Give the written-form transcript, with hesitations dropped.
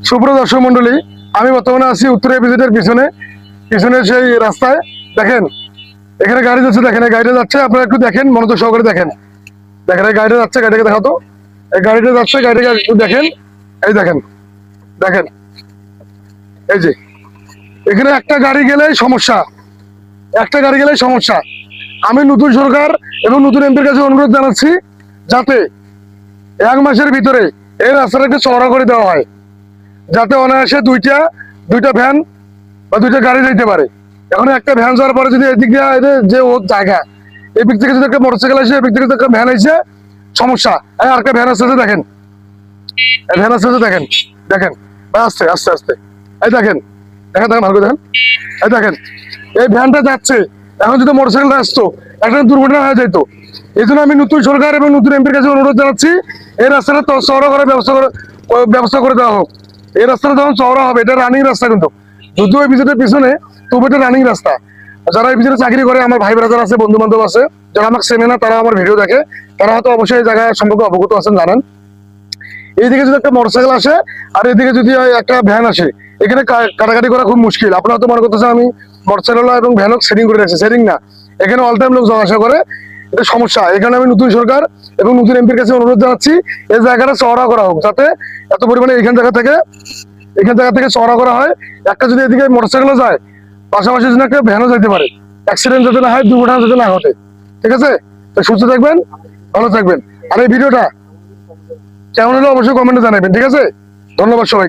সুপ্রিয় দর্শক মন্ডলী, আমি বর্তমানে আছি উত্তরা ভিজিটের পিছনে সেই রাস্তায়। দেখেন এখানে গাড়ি যাচ্ছে, দেখেন এই গাড়িটা যাচ্ছে, আপনারা একটু দেখেন, মনোযোগ সহকারে দেখেন। দেখেন এই গাড়িটা যাচ্ছে, গাড়িটাকে দেখাতো, এই গাড়িটা যাচ্ছে, গাড়িটাকে একটু দেখেন। এই দেখেন দেখেন এই যে এখানে একটা গাড়ি গেলেই সমস্যা, একটা গাড়ি গেলেই সমস্যা। আমি নতুন সরকার এবং নতুন এমপির কাছে অনুরোধ জানাচ্ছি যাতে 1 মাসের ভিতরে এই রাস্তাটাকে চওড়া করে দেওয়া হয়, যাতে অনায়াসে দুইটা ভ্যান বা দুইটা গাড়ি যাইতে পারে। এখন একটা ভ্যান যাওয়ার পরে যদি এদিক দিয়ে যে ও জায়গা, এই দিক থেকে যদি একটা মোটরসাইকেল আসে, এই দিক থেকে যদি একটা ভ্যান আসে, সমস্যা। আর একটা ভ্যান আসছে, দেখেন এই ভ্যান আসছে, দেখেন দেখেন আস্তে আস্তে আস্তে, এই দেখেন দেখেন দেখেন ভালো করে দেখেন, এই দেখেন এই ভ্যানটা যাচ্ছে। এখন যদি মোটরসাইকেলটা আসতো, একটা দুর্ঘটনা হয়ে যেত। এই জন্য আমি নতুন সরকার এবং নতুন এমপির কাছে অনুরোধ জানাচ্ছি, এই রাস্তাটা চওড়া করার ব্যবস্থা করে দেওয়া হোক। এই রাস্তাটা যখন চওড়া হবে, এটা রানিং রাস্তা, কিন্তু যদিও এই ভিজিটের পিছনে, তবু এটা রানিং রাস্তা। যারা এই ভিজিটে চাকরি করে, আমার ভাই ব্রাদার আছে, বন্ধু বান্ধব আছে, যারা আমাকে চেনে না, তারা আমার ভিডিও দেখে, তারা হয়তো অবশ্যই এই জায়গা সম্পর্কে অবগত আছেন, জানেন। এইদিকে যদি একটা মোটরসাইকেল আসে আর এদিকে যদি একটা ভ্যান আসে, এখানে কাটাকাটি করা খুব মুশকিল। আপনারা তো মনে করতেছেন আমি মোটরসাইকেল এবং ভ্যানক সেটিং করে রাখছি, সেটিং না, এখানে অল টাইম লোক যাওয়া আসা করে, এটা সমস্যা। এখানে আমি নতুন সরকার এবং নতুন এমপির কাছে অনুরোধ জানাচ্ছি, এই জায়গাটা চওড়া করা হোক, যাতে এত পরিমাণে এখান জায়গা থেকে চওড়া করা হয়। একটা যদি এদিকে মোটরসাইকেলও যায়, পাশাপাশি যেন একটা ভ্যানও যেতে পারে, অ্যাক্সিডেন্ট যাতে না হয়, দুর্ঘটনা যাতে না ঘটে। ঠিক আছে, তো সুস্থ থাকবেন, ভালো থাকবেন। আর এই ভিডিওটা কেমন হলো অবশ্যই কমেন্টে জানাবেন। ঠিক আছে, ধন্যবাদ সবাই।